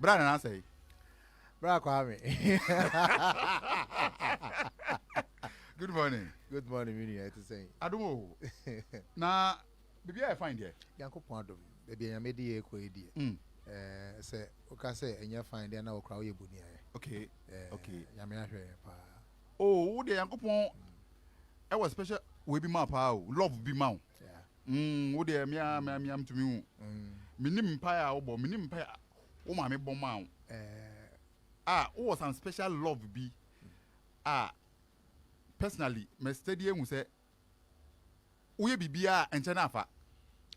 Brother Nacee. Brother Kwame. Good morning. Good morning, Mini. I to say. Adwuma. Na, baby, I find here. Yanko Pondom. Baby, I made the echo idea. Say, okay, say, and you find there now crowd you bunia. Okay. Okay. Yamina. Oh, the Yanko Pond. I was special. We be my power. Love be mount. Yeah. Oh, dear, me am to me. Minim pie, or minim pie. Oh, my bomb mount. Oh, some special love be. Personally, my stadium will say, we be beer and Chanafa.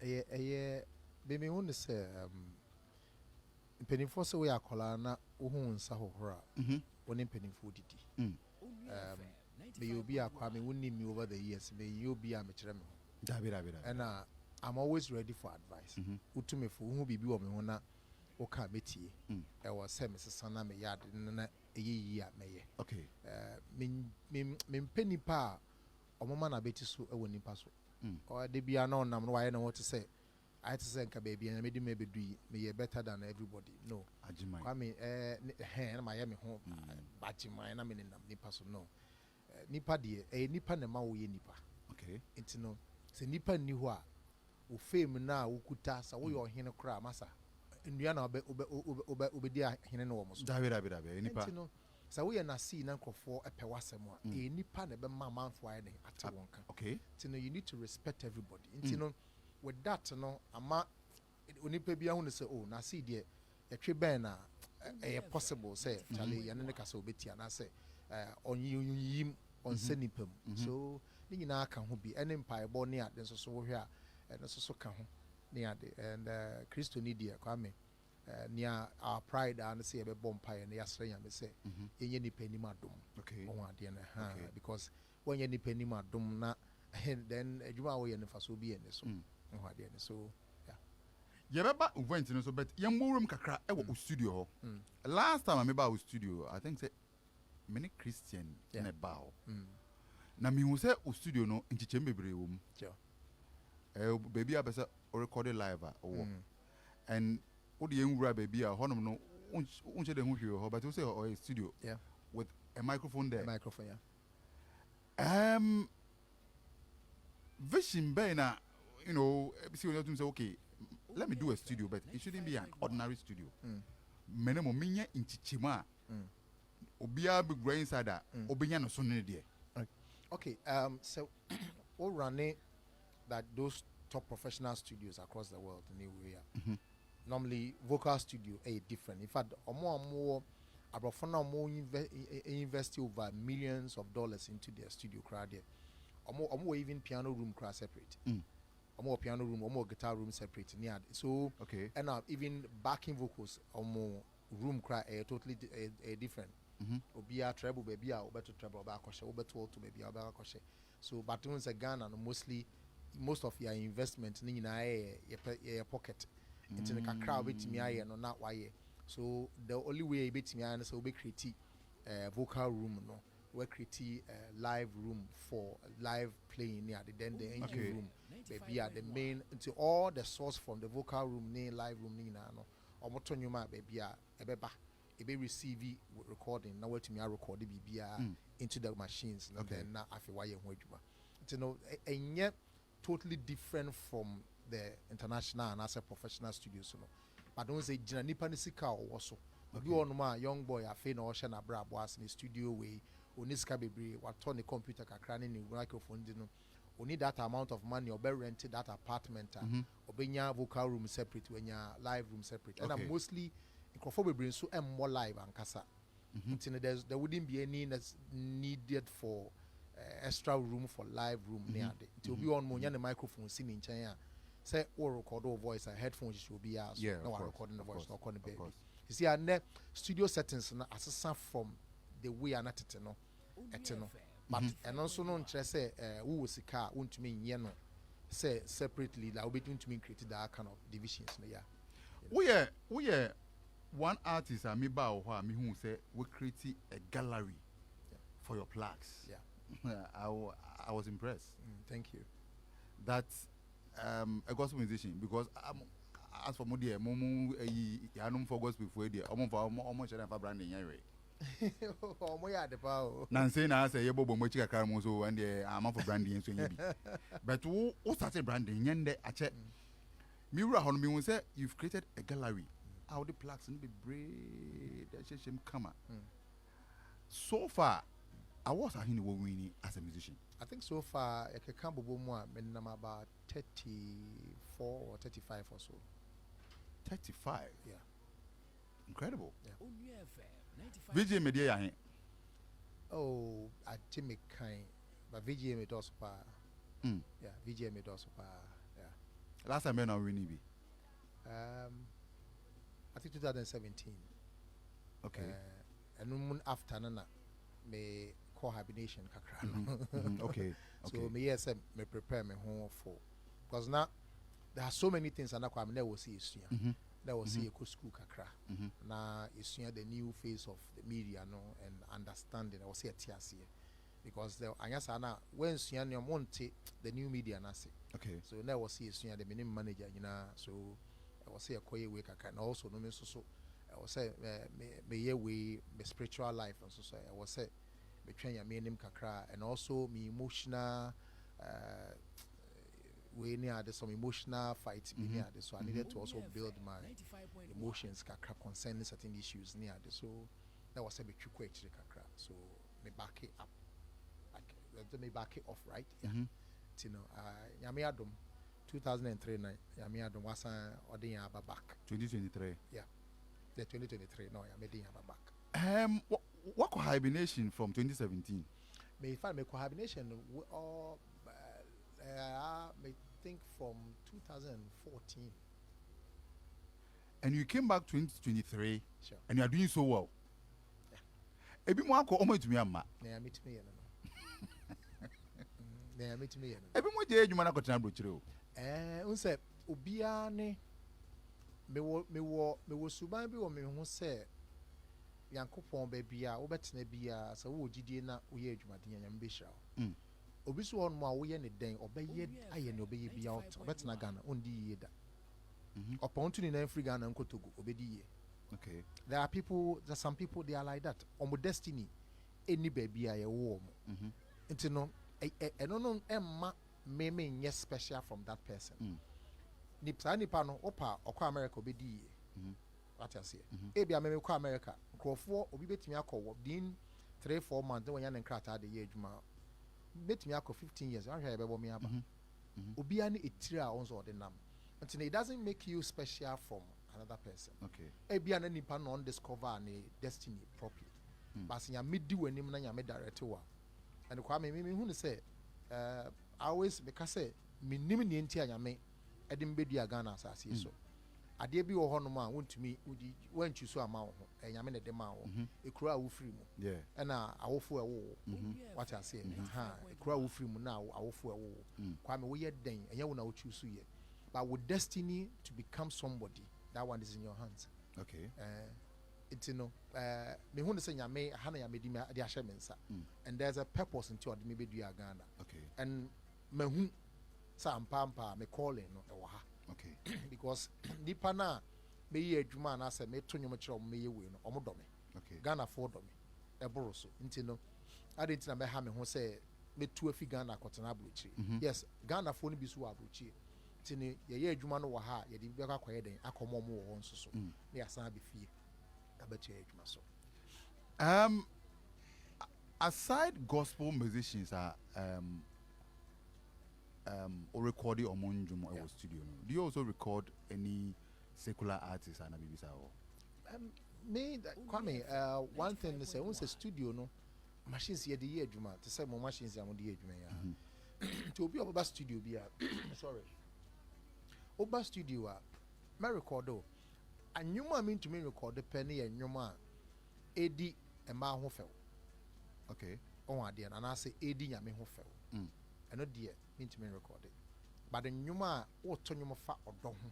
Baby, want to say, penny for so we are colana, Uhun Sahora, one in penny for DT. May you be a Kwame, wouldn't me over the years, may you be a mature. And I'm always ready for advice. Utume for who be woman. Oka beti e was say Mrs. Sana me yard na ye me okay min penny pa o mama na beti so e woni pa so o de bia na onam no why na what to say I to say nka baby na me di me bedu me ye better than everybody no ajimai kwa me na ma ye me ho ajimai na me nam nipa so no nipa de nipa na ma wo ye nipa okay enti no se nipa ni ho a wo fame na wo kuta sa wo ye ohene kra masa Indiana obedia hine no almost. David, nipa. So we are Nacee na for a pewasemo. Nipa na be man for any at wonka. Okay. You need to respect everybody. You with that no ama onipa bia hu say oh Nacee de yetwe ben na possible say Charlie ya ne kasa obeti na say on yim on senipam. So ni nyina aka ho bi ene mpa ebo ne ade so wo hwe a ene so ka ho and Christo Nidia Kwame near our pride and say a bompire and yasray and say any penny madum. Okay. Because when you penny madum na then you are away and if I so be in this so yeah. Yababa went in so but young room kakra e studio. Last time I remember our studio, I think say many Christian in a bow. Na mi hu say o studio no nchiche bebre wo mu. Baby abesa or recorded live and what the young baby a honum no unche de hu but you say or a studio with a microphone there vision bena you know see you say okay let me do a studio but it shouldn't be an ordinary studio minimum minya inchichima obia be grain inside obinya no so ne de okay so all running that those top professional studios across the world in the area. Normally, vocal studio are different. In fact, more invest over millions of dollars into their studio crowd there. More even piano room crowd separate. More piano room, more guitar room separate. So okay, and even backing vocals, more room crowd totally different. Obia treble baby, or better treble back or better to baby about so but once again and mostly. Most of your investment in your pocket into the crowd with me no not why so the only way bit me and so we create vocal room no we create live room for live playing near then the engine room baby are the main into all the source from the vocal room near live room no or moto nyuma baby ebeba ebe receive recording now what me record the into the machines then na afi why ho adwuma you know enye totally different from the international and as a professional studios no but don't say jina nipa ni sika also obi on ma young boy afi na o hye na bra boas in studio we oni sika bebre what turn the computer kakra ni microphone di no oni that amount of money or be rent that apartment obenya vocal room separate wenya live room separate and mostly microphone bebre so more live and kasa there wouldn't be any needed for extra room for live room near there. To be on monya the microphone sing in China. Say or record our voice and headphones should be asked. No recording the voice, not calling baby. You see, our studio settings na assessed from the way I not no. But and also no interest say who was a car won't mean no say separately that will be to mean created that kind of divisions. We are one artist I me bow me who say we create a gallery for your plaques. I was impressed. Thank you. That's a gospel musician because as for modi e momu yanum for gospel for dey omo share fa branding yan we omo ya de pa o na say na say yebo bomo chi kakra mo so and dey am for branding so yin bi but wo start branding yan dey ache mi wura ho no mi won say you've created a gallery how the plaques and be braid that shame kama so far I was a hini winning as a musician. I think so far I can bobo mo minimum about 34 or 35 or so. 35. Yeah. Incredible. Yeah. VJ media ya. Oh, I Jimmy kind, but VJ me does pa. Yeah, VJ me does pa. Yeah. Last time I winning be. I think 2017. Okay. And after nana me cohabitation kakra. Okay. So me yes me prepare me home for because now there are so many things and I never see it. There was see a school kakra. Now it's the new face of the media no and understanding. I was see a TRC because the anyasana when you want the new media nasi. Okay. So now was see the minimum manager so I was say a quiet way kakra and also no me so I was say me way me spiritual life and so I was say me train your name kakra and also me emotional we near some emotional fights near this so I needed to also build my emotions kakra concerning certain issues near this so that was a bit too quick kakra so me back it up like me back it off right you know yami adom 2003 yami adom was odin aba back 2023 yeah the 2023 no yami din aba back what cohabitation from 2017 me find me cohabitation or I think from 2014 and you came back 2023 sure and you are doing so well yeah ebi mo akọ omo itumi amma na meet me no na meet me ebi mo je adwuma na kotena brochire o unse obia ne me wo suban bi wo me hu se yankopon ba bia wo betena bia se wo gidie na wo ye adwuma den nyam be hira obi so on mo a wo ye ne den obeye aye ne obeye bia obetena Ghana ondi ye da upon to in free Ghana nkotogo obedi ye. Okay. There are some people they are like that. On destiny, any baby I warm. Into no, I don't know Emma may yes special from that person. Nipano opa or America obedi. What I say. Ebi I may call America. Crawford obi bet me a call within 3-4 months when you crack at the age ma. Bet me a 15 years. I have me about. Obi ani etira also the name. Until it doesn't make you special from another person. Okay. Ebi an nipa non discover an destiny properly. But ya midi when him na ya me direct wa. And kwa me hu say I always because say me nim ni enti anya me edim bedu Ghana asase so. Ade bi wo ho no ma wontumi wan chusu ama wo ho. Enya me ne de ma wo. Ekura wo free mu. Yeah. Na awofo ewo. What I say. Ekura wo free mu na awofo ewo. Kwa me wo ye den enya wo na wo chusu ye. But with destiny to become somebody, that one is in your hands. Okay. It's me who say nyame hana yame di me de ahye mensa. And there's a purpose into ode me be do Ghana. Okay. And me hu sa ampa me calling no e ha. Okay. Because nipa na me ye adwuma na say me to nyom kire me ye we no omo do me. Okay. Ghana for do me. E boro so. Ntino ade ntina me ha me ho say me tu afi Ghana kotena abrochi. Yes, Ghana for no bi so abrochi. Tini ye adwuma no wo ha ye di beka kwaye den akomo mo wo nso so na yasan be fie abetu adwuma so aside gospel musicians are or recording on monjumo our studio no do you also record any secular artists and bibisa or me Kwame one thing is say once a studio no machines ye di adwuma to say mo machines am di adwuma ya to obi oba studio bia sorry Oba studio me record o anyuma me to me record the penny anyuma edi ema ho few okay on ade na na say edi nyame ho few eno de me to me record it but anyuma wo to nyuma fa odo ho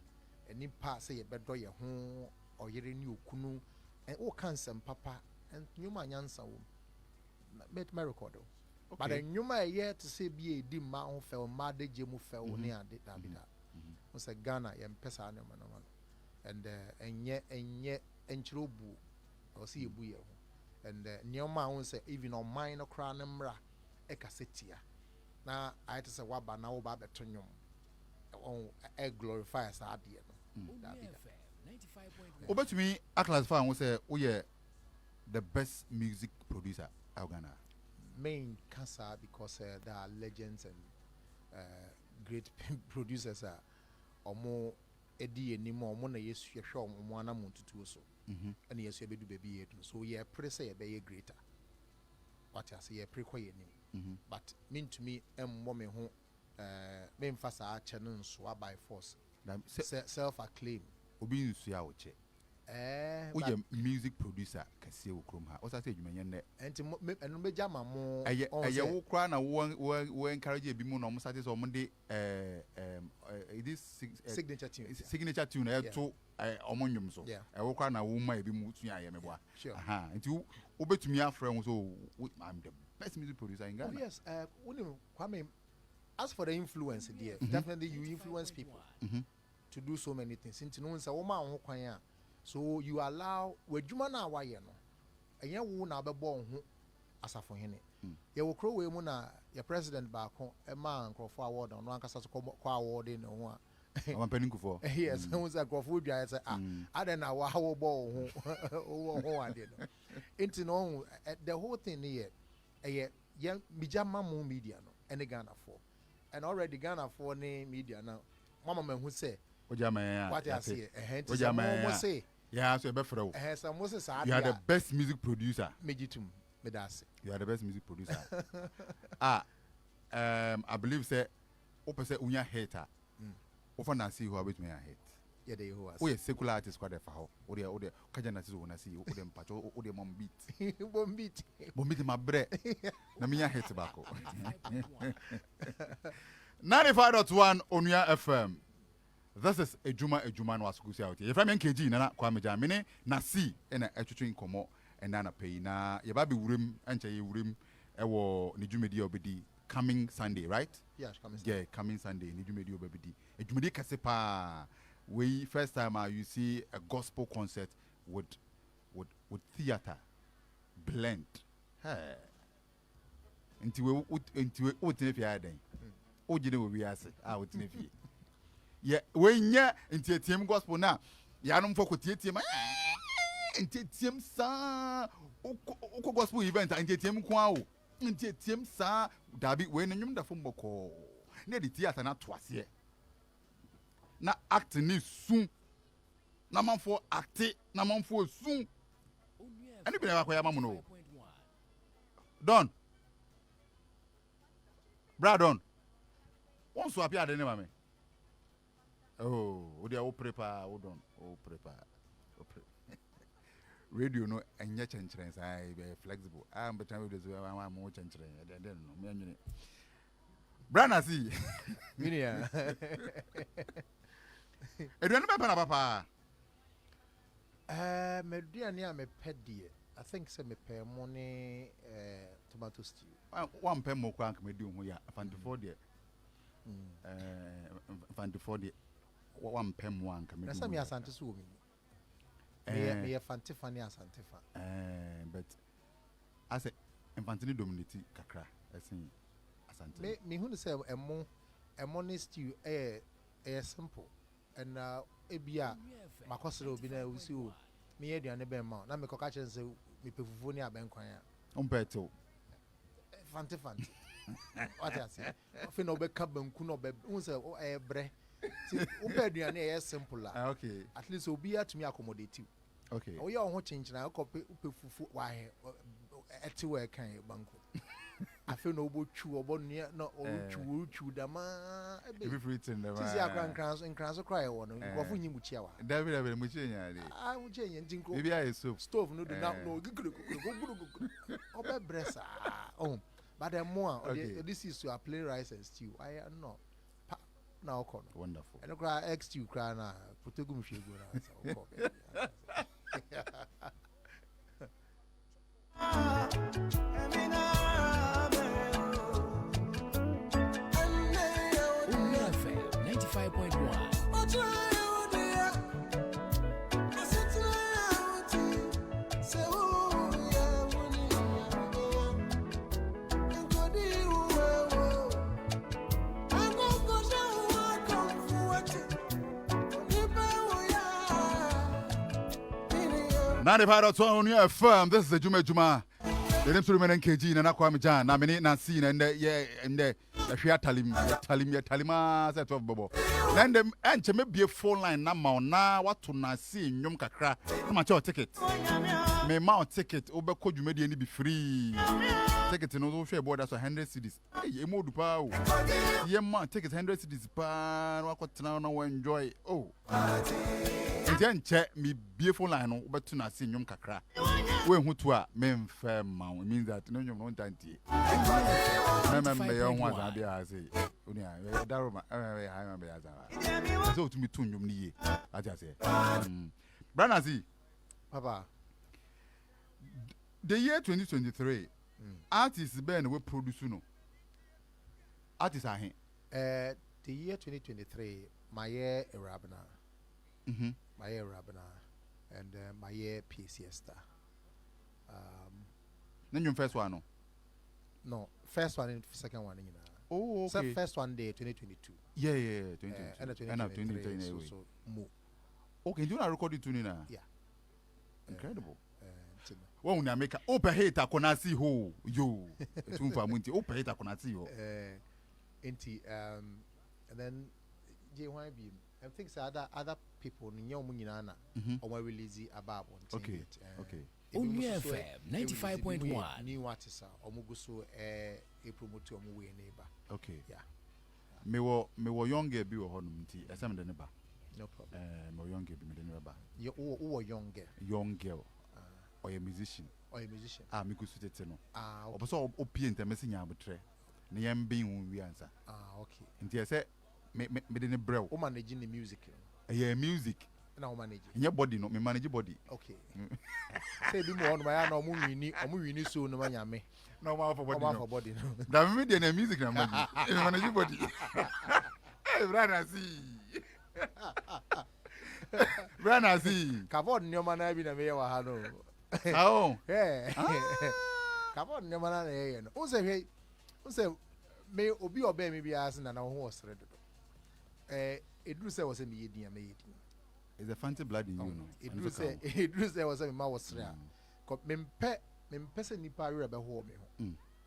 eni pa say ye bedo ye ho oyere ni okunu and wo kansem papa and nyuma nyansa wo me record o but anyuma ye to say bi edi ma ho few ma de je mu few ne ade da bi da. Was a Ghana and Pesa no man. and enye enchirobu or see ebu ye and nyoma won say even on mine no kra na mra e kasetia na I to say waba na wo ba beto nwom on e glorify as adie no that be that obetumi a classify won say wo ye the best music producer out Ghana main cancer because there are legends and great producers are omo edi enimo omo na yesu hwe omo ana montutu so and yesu e bedu baby edu so ye pray say be greater what I say ye pray ko ye nim but mean to me emmo me ho me mfasa a channel so by force self acclaim obi nsu ya wo che oye music producer kase wo krom ha o sa say adwumanyen ne enti eno meja ma mo eye wo kra na wo encourage ebi mu no mo sa say so mo de this signature tune e to omo nwum so wo kra na wo ma ebi mu tun aye meboa aha enti wo betumi afre wo so I'm the best music producer in Ghana. Oh yes, Kwame, as for the influence there, definitely you influence people to do so many things. Since no one say woman ho kwan a, so you allow wadwuma na waye no. Enye wo na be born ho asafo hene. Ye wo kro we mu na your president ba ko e ma nkrofo award no ankasa so ko award no ho a. I'm penning for. Yes, who say nkrofo dua say aden na wa wo bo ho ade no. Into no the whole thing here yeah, mijama mu media no any Ghana for and already Ghana for ne media now mama man who say ojama what I say ojama say yeah so be frɛ some Moses you are the best music producer mejitum me da say you are the best music producer I believe say opese unya hater ofa Nacee who about me a hate yeah they who we a secular artist kwa defa ho o de kaja Nacee wo Nacee o de mpacho o de mom beat my bre na me hate bako 95.1 Onua FM. This is Adwuma no asukusi out here. If I'm KG na kwa meja me ne Nacee na etwetwe nkomo ena na pay na ye ba be wurim enche ye wurim e wo ne dwumedi obedi coming Sunday, right? Yes, coming Sunday. Yeah, coming Sunday ne dwumedi obedi. Dwumedi kase pa. We first time you see a gospel concert with theater blend. Hey. Until we utnefi den. O jide we ase. Utnefi. Yeah, when ya into team gospel na ya no mfoko tietie ma into team sa o gospel event into team kwa o into team sa dabi we nwum da fo mboko na the theater na to ase na act ni sun na manfo act na manfo sun ani bi na kwa ya mamu no don Bradon won so apia de ne mame oh we dey prepare hold on prepare radio no enye chencheren sai be flexible am betan we dey am mo chencheren den no me anwene Nacee minia eduane be pa na papa meduane a me pedie I think say me pay money tomato stew one pay mo kwa me di ho ya fantifo de fantifo de one pay mo anka me di na me asante so mi me fantifani asante fa but I say infantini dominate kakra asin asante me hu say emo stew simple and ebia makosere obi na usi o me aduane be ma na me koka chense me pefufu ni abenkwan a ompeto fanti what I say fe no be ka banku no be hu say bre ti o be aduane simple okay at least obi atumi accommodate okay o ye ho chinchina ko pefufu wa he eti we kan banku afi no obo twu obo nia no o twu dama every fruiting dama ti si akran kranso cry wo no go fu nyimu chia wa David mu chia nya mu chia nya ntinko maybe I soup stove no do na no guguru obe bresa oh but the more this is to play rice and stew I no na okon wonderful and cry ex stew cry na protegu mhwego na so 95.1 Onua FM. This is the Juma. The name to remain KG na Kwame Jan. Na mini Nacee and the Shia Talima set of Bobo. Then the and me be a phone line number na what to Nacee nyum kakra. Na macho ticket. Me mount ticket obe code you made any be free. Ticket no share board that's 100 cedis. Hey, emo du pa o. Ye man ticket 100 cedis pa na what na no enjoy. Oh. Then check me beautiful line no but to Nacee nyum kakra. When who to a men firm it means that no nyum no tanti. Remember young ones I be say. Unia daroma I be as. So to me too nyum ni I just say. Nacee. Papa. The year 2023 artists ben we produce no. Artists are here. The year 2023 my year Arabana. My year Rabana and my year PAAA star. Then your first one, no? No, first one and second one. Oh, okay. So first one day 2022. Yeah, 2022. And 2023. So more. Okay, you not recording to Nina? Yeah. Incredible. Well, when I make a open hate, I can see who you. Open hate, I can see you. And then JYB. I think other people in your munana or release about one. Okay. Onua FM 95.1. New artists or Muguso a promoter or way neighbor. Okay. Yeah. Me wo younger be wo honum ti esem de ne ba. No problem. Me younger be me de ne ba. You who younger. Young girl. Or a musician. Or a musician. Me go sute no. Okay. Obo so opie ntame nya abotre. Ne yam bin won wi ansa. Okay. Nti ese me de ne brew. O managing the music. Yeah, music. Na o manage. Your body no, me manage body. Okay. Say bi mo on my no mu wini so no manya me. No ma for body. No for body no. Da me dey na music na manage. Me manage body. Hey, Nacee. Nacee. Kavod nyoma na bi na me wa ha no. Oh. Yeah. Kavod nyoma na ye no. O say me obi obe me bi as na ho osre do. Edru say was me yedin me yedin. Is a fancy blood in you no. Edru say was me ma wasre a. Ko me pese nipa re be ho me ho.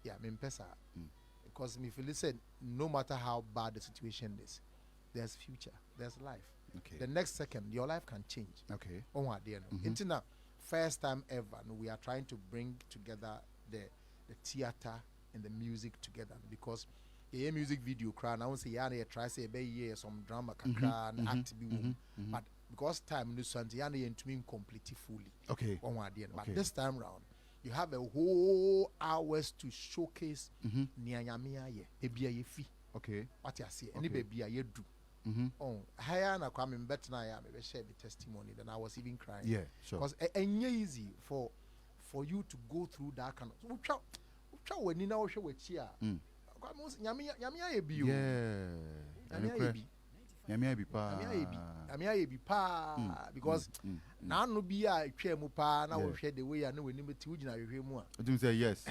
Yeah, me pesa. Because me feel said no matter how bad the situation is, there's future, there's life. Okay. The next second your life can change. Okay. On there no. Intina first time ever no, we are trying to bring together the theater and the music together because a music video cry now say ya try say be some drama kakra and act be but because time no so ya na entumi complete fully. Okay. On there but this time round you have a whole hours to showcase nianyamia ye ebia ye fi. Okay. What you see any baby ye do. Oh, higher na kwame mbetna ya me share the testimony then I was even crying. Yeah, sure. Because it's easy for you to go through that kind of when you know what chia. Nyamia ye bi. Yeah. Nyamia bi pa. Nyamia ye bi pa because na no bi a twa mu pa na wo hwe the way na wani meti ugina hwe mu a. You say yes.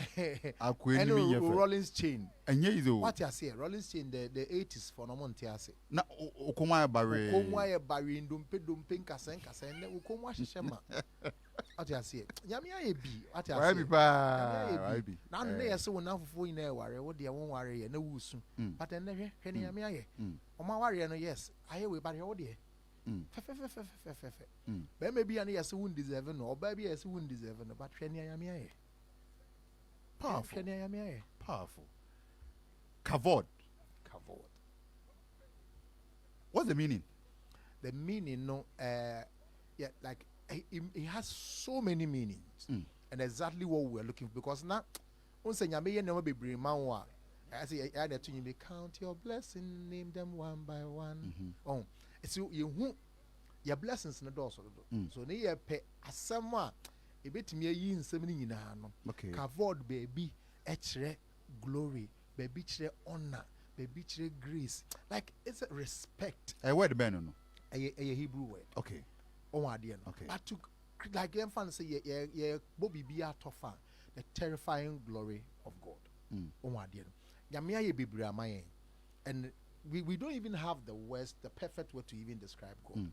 Akwe ni mi ye fe. Rollins chain. Enye izo. What you say? Rollins chain the 80s for no monte ase. Na okomwa ya bare. Okomwa ya bare ndompe nkasen ne okomwa hyehyema. What you say? Nyamia ye bi. What you say? Why bi pa? Why bi? Na no ye se wona fofo yin e ware wo de won ware ye na wusu. But en hwe ne nyamia ye. Oma ware no yes. Aye we bare wo de. But maybe an yes wouldn't deserve no, or baby yes wouldn't deserve no, but Shania powerful. Powerful. Kavod. What's the meaning? The meaning, no, yeah, like it has so many meanings, and exactly what we're looking for. Because now, once you never be bring man, I say, I need to count your blessing, name them one by one. Oh, so you your blessings in the door, so near pay a summer. A bit me in 70 in a okay. Kavod baby, etchere glory, baby chere honor, baby chere grace. Like it's a respect. A word ben A Hebrew word. Okay. Oh my dear. Okay. But to like them fan say yeah Bobby be a tougher, the terrifying glory of God. Oh my dear. Yamia ye baby amaye. And we don't even have the words, the perfect word to even describe God.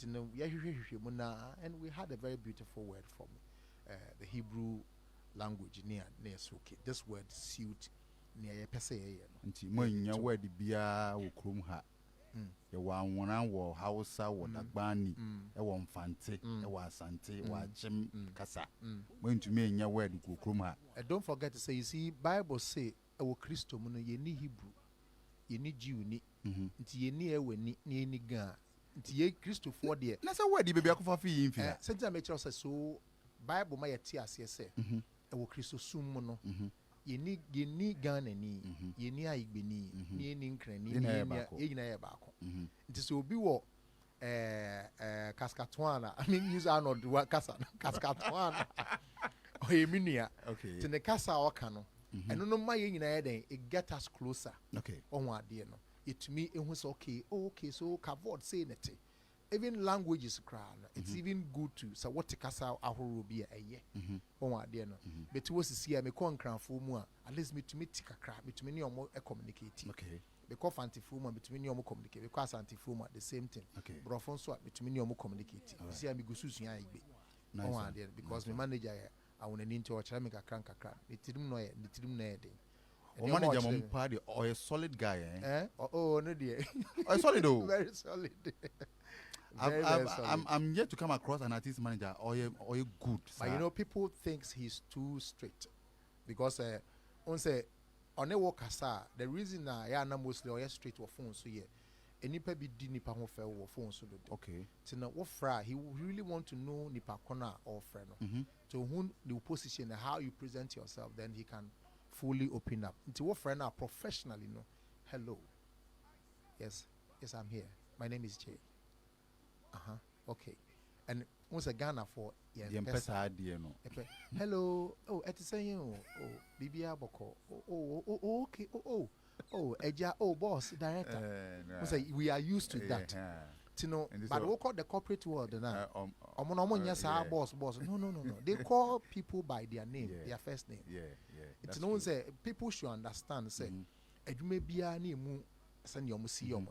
And we had a very beautiful word from the Hebrew language near okay. This word suit near pese nti mo nya word bia wo krom ha ye wa nwona wo Hausa wo Dagbani e wo Mfante e wo Asante wo Achim kasa mo ntumi nya word ko krom ha. Don't forget to say, you see, Bible say wo Kristo mu no ye ni Hebrew ye ni Jew ni nti ye ni ewe ni ni ga nti ye Kristo for de na say word be bia ko fa fi yimfia senti make sure say so Bible ma ye ti ase say wo Kristo sum mu no ye ni Ghana ni ye ni Aigbe ni ni Nkran ni ye nyina ye baako nti so obi wo Kaskatwana I mean use anod kasa Kaskatwana o ye minua okay ti ne kasa o ka no eno no ma ye nyina ye den it get us closer okay on wa de no it me ehun say okay so kavod say net even languages cry it's even good to so what kasa ahoro bi eye on wa de no but wo sisi me kon kranfo mu a at least me to me tikakra me to me ne omo communicate okay because anti-foom me to me ne omo communicate because anti-foom the same thing okay brofon so me to me ne omo communicate see am go susu yan igbe on wa de because me manager I want to into a chamic a crank a crack. It didn't know it, didn't know it. O manager mom party or a solid guy, eh? Oh, no dear. Oh, solid though. Very solid. I'm yet to come across an artist manager or a good. But you know, people thinks he's too strict because on say on a work the reason I am mostly or straight or phone so yeah. Nipa bi di nipa ho fẹ́ wo phone so do. Okay. Tina wo fra he really want to know nipa kona or friend no. To who the position and how you present yourself, then he can fully open up. Nti wo friend now professionally no. Hello. Yes, I'm here. My name is Jay. Okay. And once a Ghana for pesa adie no. Hello. Oh, eti say oh bibia boko. Oh okay. Oh, Eja, boss, director. We are used to that. You know, but we call the corporate world now. Boss. No. They call people by their name, their first name. It's no say people should understand. Say, Adwuma bia na emu send your see your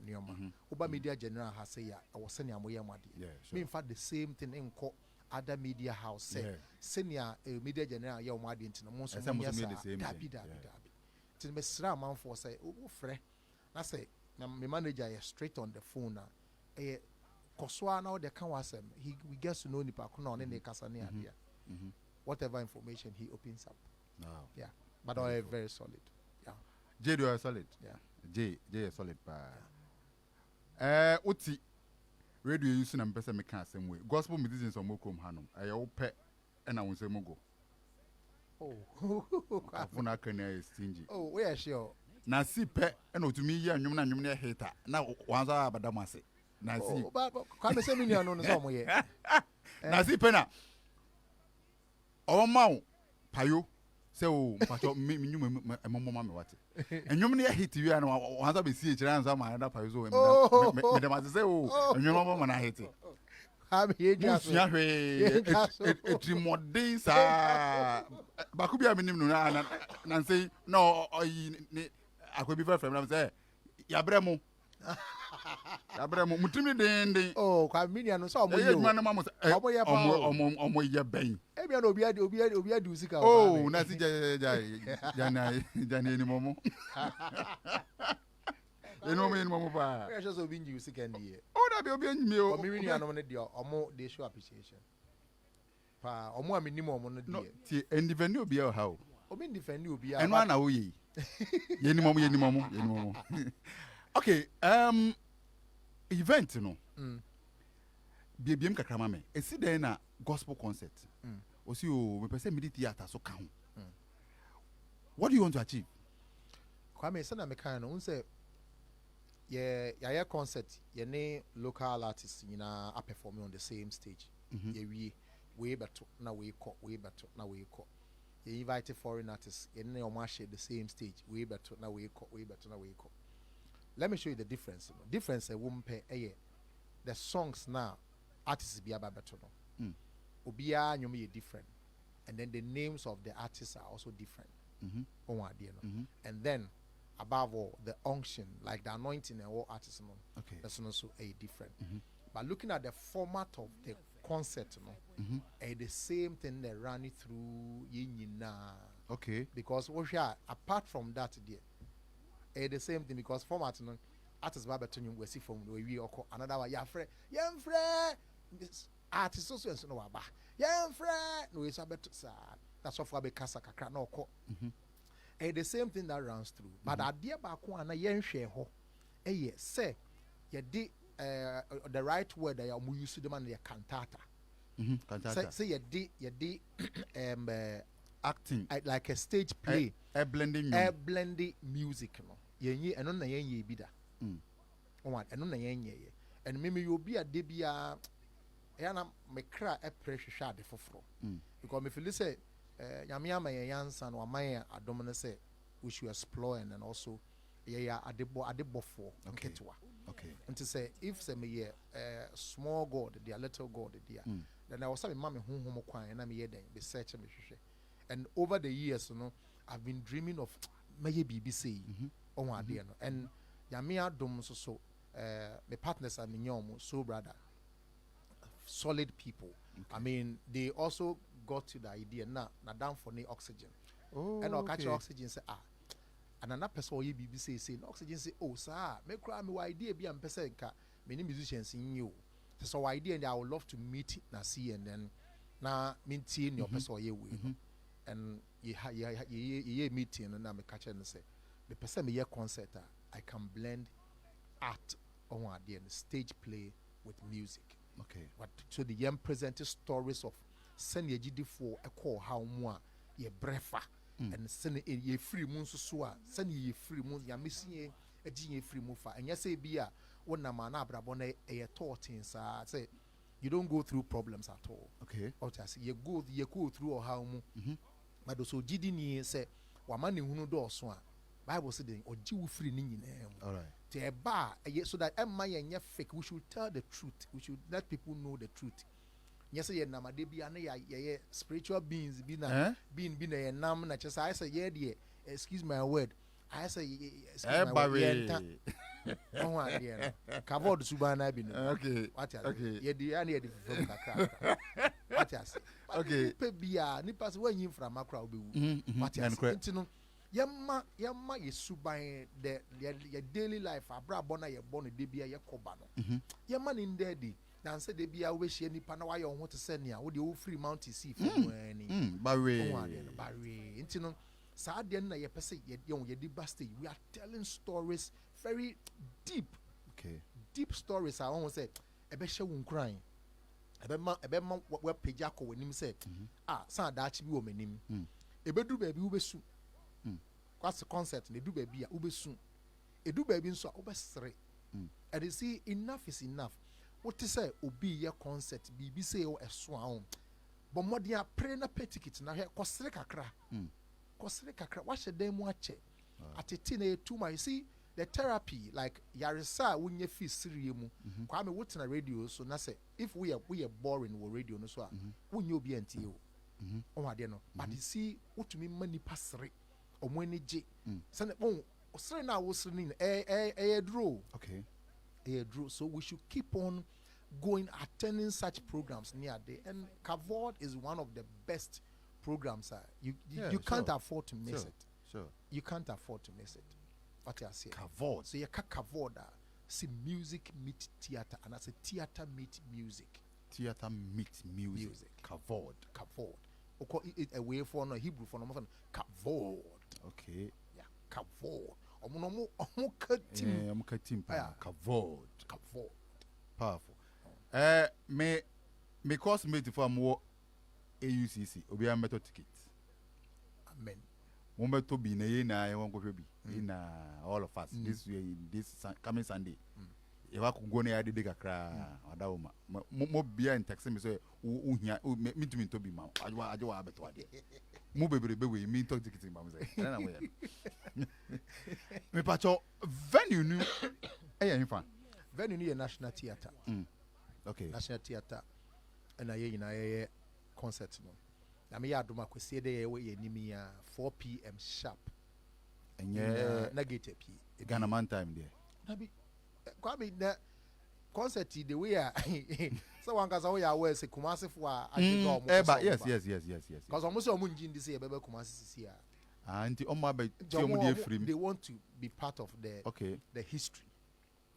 Oba Media General has say I was sending amoye mwadi. Me in fact the same thing in other media house say senior media general ya mwadi ntina mo so dabi. To me sra man for say frɛ na say my manager is straight on the phone na koswa na the kan wasem we get to know nipa ko na on ne kasa ne ade whatever information he opens up yeah but all very solid J do solid J is solid pa oti radio use na mpese me kan asem we gospel musicians on mokom hanom wo pɛ na wo nsem go. Afuna kanya is stingy. Oh, we are sure. Nacee pe eno tumi yi anwum na anwum na hater na wanza abadamase. Nacee. But can say me no so mo ye. Nacee pe na o mawo payo se o mpacho menwum emomoma me wate. Anwum na hate wi na wanza be si ekira anza ma na payo so me dem ase se o anwum ma na hate. Etrimodin sa bakubia minim no na say no ni akwabi fa from na say yabremu mutimi den oh kwa media no so omoye omo ye ben e bia no obi adi usika oh na si jana ni momo eno me momo pa we just obi nji usika ndi oh da be obi anyime o community no ne de omo they show appreciation pa omo aminim omo no de ti independent obi e ha o obi independent obi a eno na wo ye yeni momo okay event no biem kakrama me esi den na gospel concert osi o me pese midi theater so kan what do you want to achieve kwa me se na me kan no unse yeah concert ye ne local artists nyina a perform on the same stage ye we beto na we ko ye invite foreign artists ye ne omo share the same stage we beto na we ko let me show you the difference difference e won pe the songs now artists be aba beto no obia nyom ye different and then the names of the artists are also different and then above all the unction like the anointing and all artists no that's also a different But looking at the format of the concert, the same thing they run it through Yinina. Okay. Because apart from that, the same thing because format, artists Babatonium we see from we or another one, yeah, friend, artists also no aba. Yeah, friend, no is about that's what we casa kakra no ko. The same thing that runs through. But idea back one a yen share ho. Say, you the right word that you use the man cantata. Cantata. Say you did acting like a stage play. A blending music no. Ye eno na yen ye bi da. Eno na yen ye. And maybe you be a debia yana me cry a pressure shot the foforo. Because if you say Yamia my yansan or my adomina say we should explore and also adebo for okay. Okay. And to say if say me small god, the little god, then I was saying mommy home kwai and I'm here then be searching me. And over the years, I've been dreaming of my BBC on one day. And Yamia dom so my partners are minyomo, so brother, solid people. Okay. I mean, they also got to the idea now down for the oxygen. Oh, and I'll catch oxygen say and another person or BBC saying oxygen say sir me cry me idea be am person ka many musicians in you so idea and I would love to meet Nacee and then maintain your person or and ye meeting and I'm catch and say the person me concert I can blend art on one day and stage play with music. Okay. But so the young presented stories of send ye GD for a call how more ye brefa and send ye free moon so send ye free moon ya missing a genie free moofa and yes say be a one man abrabone a taught in say you don't go through problems at all. Okay. Or just you go through or how but also GD ni say wa man who do so Bible said or you free ni all right. To a bar so that fake. We should tell the truth. We should let people know the truth. Yes, ye namade bi ane ya spiritual beings bi na being a nam na chesa I say ye excuse my word. I say excuse my word. Oh dear. Kavod subana bi no. Okay. What okay. Ye di ane ye di from kakra. What yes. Okay. Pe bia ni pass when you from akra obewu. What yes. Intino yamma ye suban the daily life abra bona ye born de bia ye koba no. Yamma ni ndedi. Dan say de bia we hye nipa na wa ye ho to say nea wo de wo free mountain sea from any barwe intino sa de na ye pese ye di stage we are telling stories very deep. Okay. Deep stories I want say ebe hye wo nkran ebe ma we page akọ wanim say san da achi bi wo manim ebe du ba bi wo besu kwase concert na du ba bi a wo besu edu ba bi nso a wo besere and you see enough is enough. What to say obi ye concert BBC o eso a but more dia pray na pay ticket na he kosere kakra wa she dem mu ache atete na etu ma you see the therapy like yaresa wonye fi siri mu kwa me what na radio so na say if we are boring wo radio no so a wonye obi antie o on ade no but you see wotumi mani pasere omo ani je say na sere na wo sere ni draw. Okay. So we should keep on going, attending such programs near there. And Kavod is one of the best programs. You can't afford to miss it. Sure. You can't afford to miss it. What I say? Kavod. So you can Kavod. See music meet theater, and I say theater meet music. Theater meet music. Kavod. It a way for no Hebrew for no Kavod. Okay. Yeah, Kavod. Kavod. Powerful. Me course mate for more AUCC. Obi am better tickets. Amen. Mo to be na I won go be in all of us this coming Sunday. If I could go near the bigger cry, Adwuma. Mo bia in text me say me to be ma. Adwa beto ade. Mo bebre we me talk tickets ma say. Me pacho venue nu venue ni National Theatre. Okay. National Theatre. And I concert no. Na me Adwuma kwesi de we enimi 4 p.m. sharp. And yeah negative Ghana man time there. Na bi kwa me na concert the way so one cause we are aware say Kumasi for yes. Because almost almost in this year bebe Kumasi here. And the Oma be they want to be part of the history.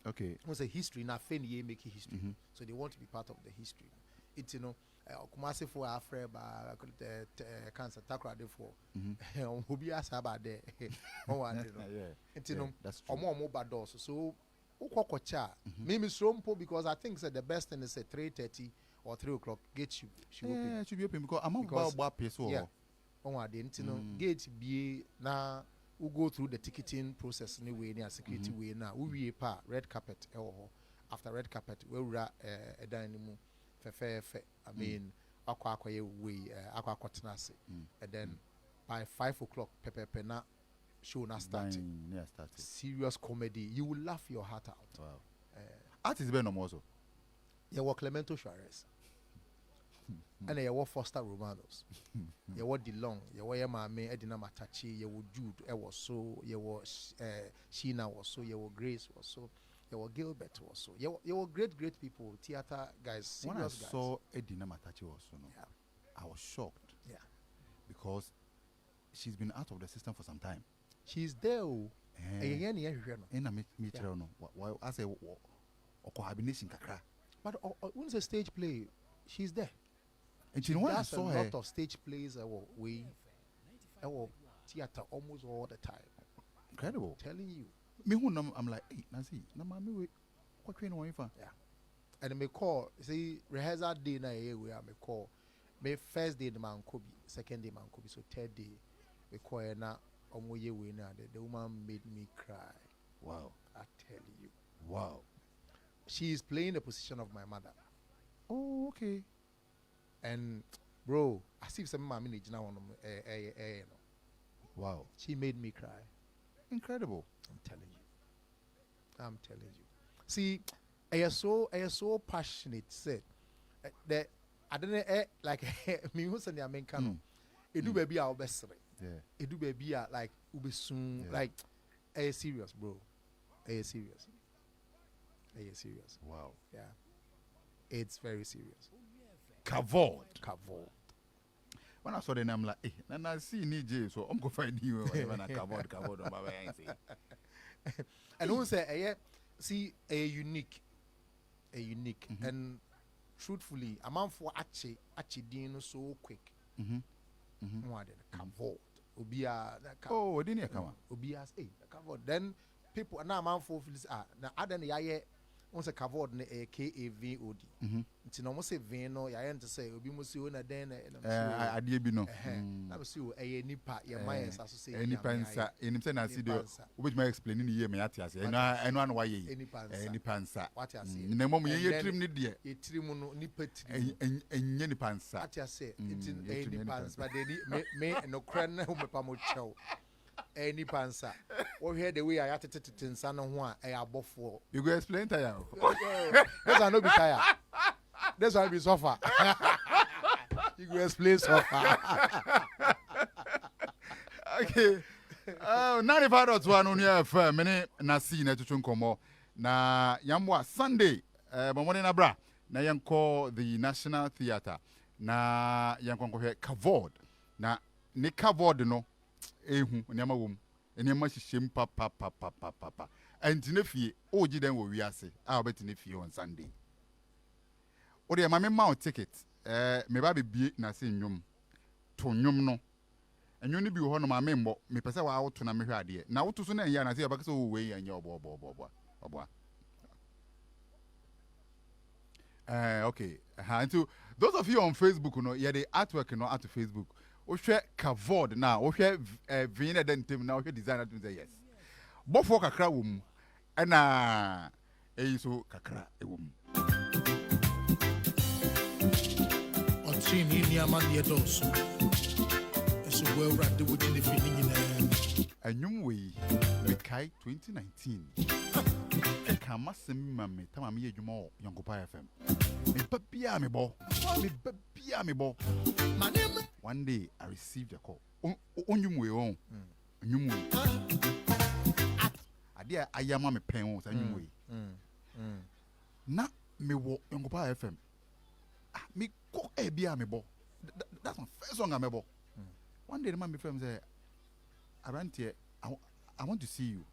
Okay. What's a history? Now, Fenny make history, so they want to be part of the history. It's Kumasi for Afre, but cancer Takra for who be asked about there. It's that's true. More bad also. So, Ukocha, maybe Strompo because I think that the best thing is at 3:30 or 3 o'clock. Gate should be open because I'm about peso. Yeah. Gate be now. We go through the ticketing process anyway, near security way now. We pa red carpet. After red carpet, we were a dining room. I mean, aqua way, aqua cottonasi. And then by 5 o'clock, Pepe na show na starting. Serious comedy. You will laugh your heart out. Wow. Artist Ben also. You were Clemento Suarez. And you were Foster Romanos. You were DeLong. You were Yamame Edina Matachi. You were Jude. Was so. You were Sheena was so. You were Grace was so. You were Gilbert was so. You were great people. Theater guys. When I guys. saw Edina Matachi also, I was shocked. Yeah. Because she's been out of the system for some time. She's there. I say, cohabitation kakra. But when it's a stage play, she's there. And she does a lot of stage plays. We theater almost all the time. Incredible. I'm telling you. I'm like, hey, Nacee, what train are you for? Yeah. And I may call, see, rehearsal day na we are may call. May first day the man could be, second day man could be, so third day we call na omoye we na the woman made me cry. Wow. I tell you. Wow. She is playing the position of my mother. Oh, okay. And bro, I see some mammy now on wow. She made me cry. Incredible. I'm telling you. See, I am so passionate. Said that I don't know like me who said the main canon. It do baby our best. Yeah. It do baby like ube soon like serious, bro. Serious. Serious. Wow. Yeah. It's very serious. Kavod. When I saw the name, I'm like, hey, Nacee need J, so I'm going to find you. Kavod. And who say, see, a unique. And truthfully, a man for actually doing so quick. Kavod. Oh, didn't you come? Obias, Kavod. Then people, now man for now, I don't know. Once a Kavod ne KAVOD. It's no more say Veno, I am to say, Obi Musio, then I did be no. I was you a nipa, your minds associate any pansa, in him, I see the which may explain in the year, Matias, and one why any pansa. What I say, in the moment you trim the dear, a trimuno nippet and any pansa. What I say, it's in any pants, but they may no cran whom a pamucho. Any pansa. Or here the way I had to tin son on one, I above for. You go explain to you. That's why I no be tired. That's why I be suffer. You go explain suffer. Okay. 95.1 on your FM. Many Nacee na tutu nkomo. Na yamwa Sunday. Mamone na bra. Na yanko the National Theatre. Na yanko Kavod. Na ne Kavod no. Ehu nyama wom nyama hihiem papa antine fie oji den wo wiase a obetine fie on Sunday o de ma me ma ticket me ba bebie na se nnwom to nnwom no enwom ni bi ho no ma me mbo me pese wa awoto na me hwe ade na woto so na ya na se ya bakase wo we anya obo okay so those of you on Facebook no yeah the artwork no at Facebook Oshe Kavod na oshe vina dentem na oshe designer to say yes. Bofo kakra wom na so kakra wom. Ontin ni amade dos. Eso we urade wodi ne fini nyina. Anyum we kai 2019. Kama sem mame tama me adwuma Yankopa FM. Me babia me bo. One day I received a call. Onyum we on. Onyum we. Adia ayama me pen on onyum we. na me wo Ngopa FM me go e bia me bo that's my first song I me bo one day the man be friend say Arantie I want to see you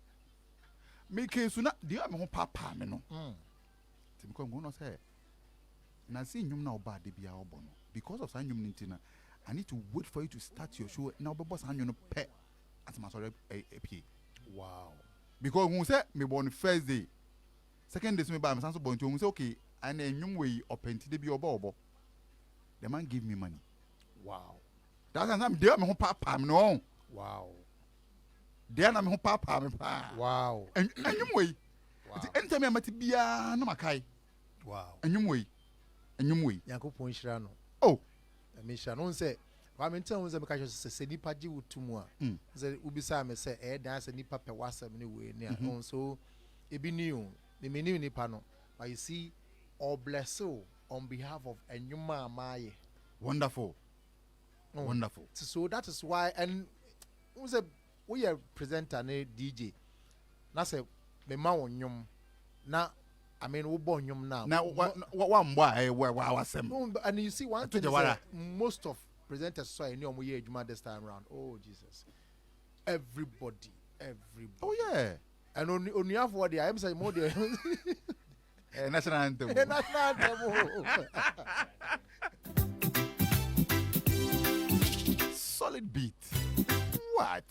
me case na dey am ho papa me no tim ko ngo no say na see nyum na oba de bia obo no because of san nyum nintina I need to wait for you to start your show now obo san nyum no pe at my sorry pay Wow. because who say me born first day second day so me buy me san so born to who say okay and nyum we openti de bia obo the man give me money. Wow. That's why I'm there me ho papa me no. Wow. There na me ho papa me pa. Wow. Enyum we. Anytime I mati bia na makai. Wow. Enyum we. Yankopon hira no. Oh. Me hira no say wa me tell say me ka say nipa gi wutumu a. Say ubisa me say dan say nipa pe wasam ne we ne a. So ebi ni o. Me ni nipa no. But you see all bless you on behalf of Enyuma Amaye. Wonderful. Wonderful. So that is why and we are presenter and DJ. Na say me ma wonyum na I mean we born nyum now. Now one boy where wasem. And you see one thing most of presenters saw any omo ye adwuma this time around. Oh Jesus. Everybody. Oh yeah. And only have what they I am saying more there. National anthem. National anthem. Solid beat. What?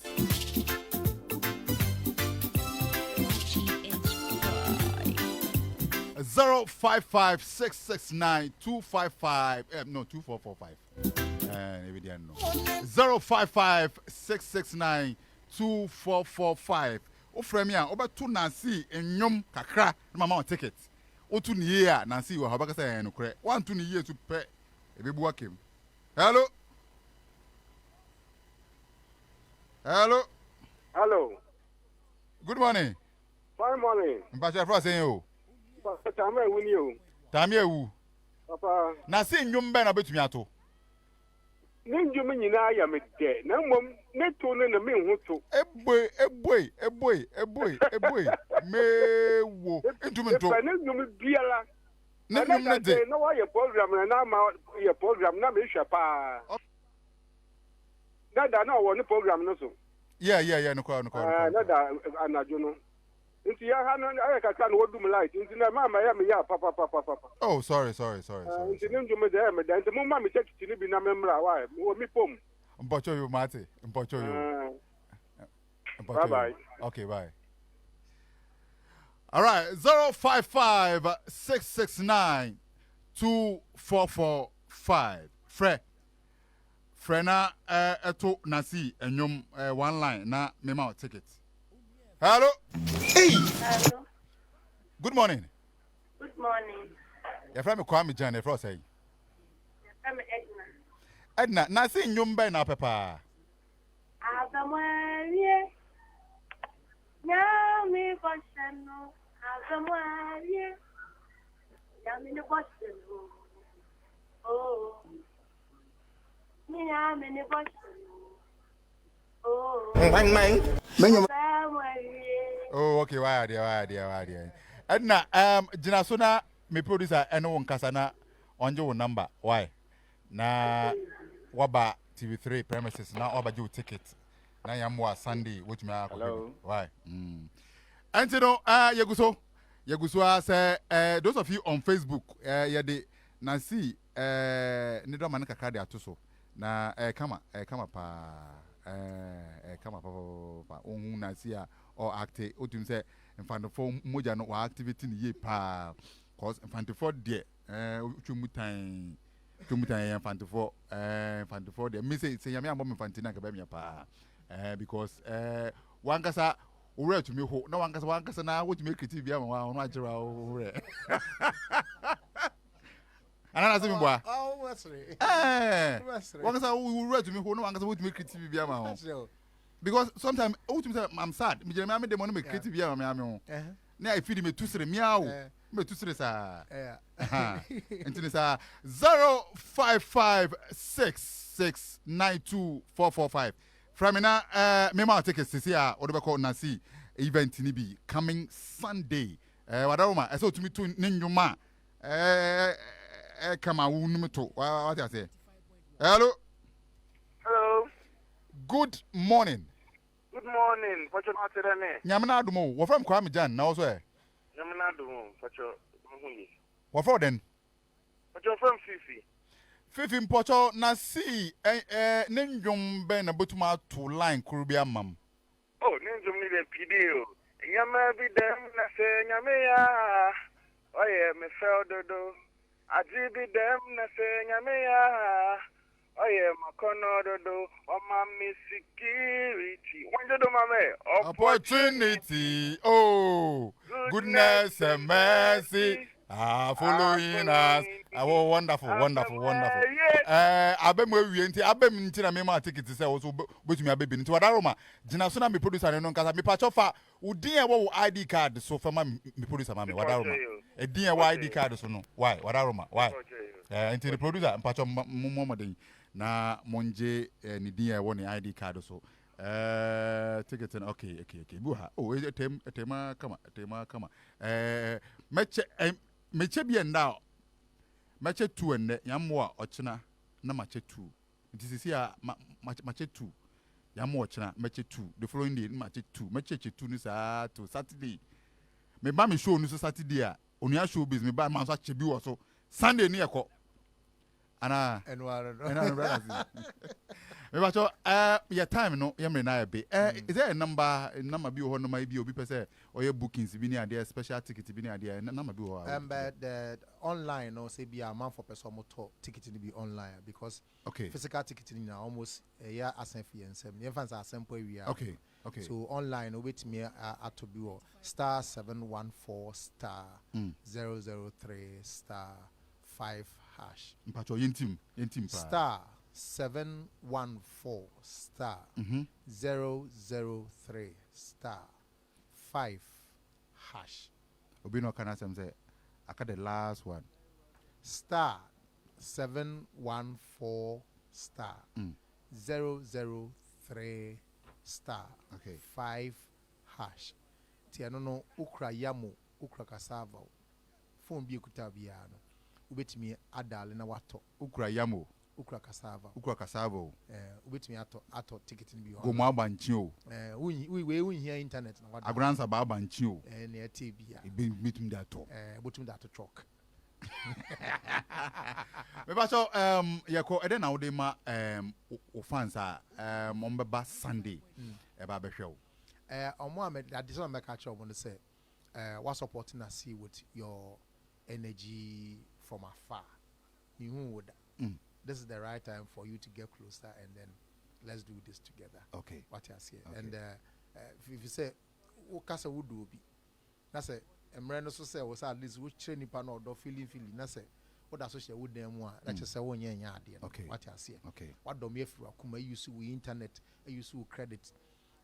Zero 55669 no 2445. Maybe they know. 05566924445. O frame oba to Nacee enyom kakra na mama on ticket. O to ni here Nacee wa ba ka say no kre. One to ni here to pe ebebu akem. Hello. Good morning. Fine morning. Mpacha fra say o. Tama wuni o. Tama ewu. Papa. Nacee nyom be na betumi ato. Ne njum nyina ya me de. Na mom ne to ne na me hu to. Eboy. Mewo. Entumi nto. Ne njum biala. Ne njum ne de. Na wa ye program na ma ye program na me hwa pa. Dada na wo ne program no so. Yeah, no kwa. Dada anajo no. Nti ya ha no aye kaka no wodum light. Nti na mama ya me ya papa. Oh, sorry. Nti ne njum de me da. Nti mo ma me check ni bi na memra wa. Wo mi pom. Mpocho you mate. Mpocho you. Bye. Okay, bye. All right, 05566924445. Frena eto Nacee enyom one line na mema ticket. Hello. Hey. Hello. Good morning. Good morning. Your friend me Kwame Jan, your friend say. I'm Edna. Edna, Nacee enyom be na papa. Azamwaye. Nyami bosheno. Azamwaye. Nyami ne bosheno. Oh. Nyami ne bosheno. Oh. Bang. Oh, okay. Why there? Edna, jina so na me producer eno won kasa na onje wo number. Why? Na waba TV3 premises na waba ju ticket. Na yamwa Sunday which me akọ. Why? And you know, Yeguso say those of you on Facebook, ye de Nacee ni do man kakra de atoso. Na kama pa kama pa ohun Nacee or acte otum say infantofo moja no activity ni ye pa cause infantofo de twumutan infantofo de me say yame ambom infantina ka ba me pa because wankasa owura tumi ho na wankasa na wotumi creative bia ma wa no agera owura anana se mboa wankasa owura tumi ho na wankasa wotumi creative bia ma ho because sometimes wotumi say I'm sad me jere me dem no me creative bia ma me ho na I feel me tusere miao me tusere sa entini sa 0556692445 from na me ma take sisi a odebeko Nacee event ni bi coming Sunday Wadaroma I saw to me to ninjuma come a wound to what I say. Hello. Hello. Good morning. Good morning. What you not today? Nyamina Adwuma, what from Kwame Jan now so. Nyamina Adwuma. What you? What for then? What you from Fifi? Fifi Mpocho Nacee ninjum ben abutuma to line kurubia mam. Oh, ninjum ni the PDO. Nyama bi dem na se nyamea. Oh yeah, me fell dodo. Aji bi dem na se nyamea. Oh yeah, makono dodo. Oh mami security. When you do mame? Opportunity. Oh, goodness and mercy. Following us. Oh, wonderful. Abem we enti abem nti na me ma ticket say also betumi abebe nti wadaroma gina so na me producer no nkasa me pacho fa udin e wo ID card so fa ma me producer ma me wadaroma edin e wo ID card so no why wadaroma why nti the producer pacho mo den na monje ni din e wo ni ID card so ticket okay buha oh tema kama meche bi enda meche 2 ende yamwa ochina na mache 2 it is here mache 2 yamwa ochina meche 2 the following day mache 2 meche 2 ni sa to Saturday me ba me show ni so Saturday a onua show biz me ba man so ache bi wo so Sunday ni ekọ ana Onua me ba cho your time no yemre na be is there a number bi ho no mai bi obi pese or your bookings bi ni ade special ticket bi ni ade number bi ho but the online no say be a man for person motor ticket ni be online because physical ticket ni na almost yeah asenfi ensem ye fans asempo wi okay so online wait me to be star 714 star 003 star 5 hash mpacho yentim pa star 714 star 003 star 5 hash. Obi no kana sem say aka the last one star 714 star 003 star 5 hash. Ti ano no ukra yamo ukra cassava phone bi ekuta bia no ubetimi adale na wato ukra yamo ukra cassava ubetimi ato ticket ni bi go mo abanchi o we here internet na wato agransa ba abanchi o na ete bia metum da to botum da to truck me ba so yeko ede na wo de ma o fans on beba Sunday e ba behwe o omo am that is what make catch up on say what supporting Nacee with your energy from afar you would this is the right time for you to get closer and then let's do this together. Okay. What you say. And if you say ukasa wudu obi na say emre no so say was at least we train nipa no do feeling na say what associate with them one that you say won nya ade. Okay. What you say. Okay. What do me afro akuma use we internet use we credit.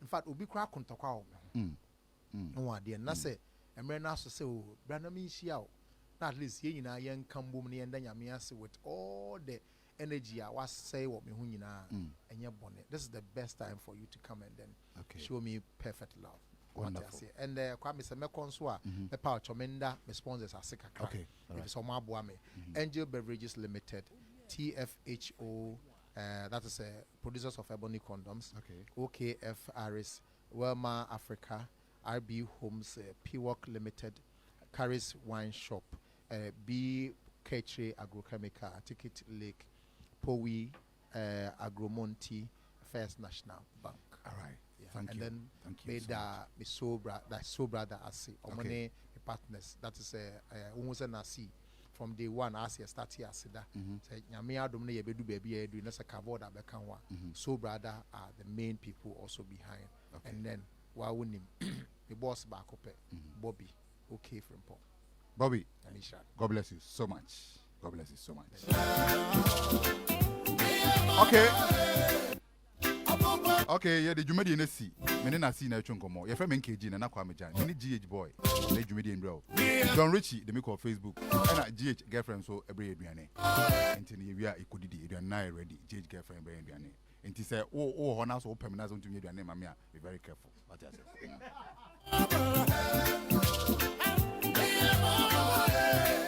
In fact obi kwa kontokwa o. No ade na say emre na so say o bra na me hia o. Na at least ye nyina yen kambom ne yen da nyame ase with all the energy I was say what me hunyina and your bonnet. This is the best time for you to come and then show me perfect love. Wonderful. And kwame se me konswa me pa chomenda me sponsors are sick. Okay. If it's on my boame. Angel Beverages Limited, TFHO, that is producers of Ebony Condoms. OKF Aris, Welma Africa, RB Homes, P-Walk Limited, Caris Wine Shop, B Ketri Agrochemical, Ticket Lake, Powi, Agromonti, First National Bank. All right. Yeah. Thank you. Then made that so brother I see. Omone partners. That is almost Nacee. From day one, as you start here, say that. Say Nyame adom na yebedu baby edu na se kavoda bekanwa. So brother are the main people also behind. And then wa wonim the boss back up Bobby. Okay from Paul. Bobby, Anisha. God bless you so much. God bless you so much. Okay, yeah, the Jumedi Nacee. Me Nacee na chunkomo. Your friend KG na kwa mejan. Me GH boy. The Jumedi bro. John Richie, the make of Facebook. And GH girlfriend so every aduane. Enti we are ikodidi. You are now ready. GH girlfriend every aduane. Enti say hona so permanent to me aduane mamia. Be very careful. What I say.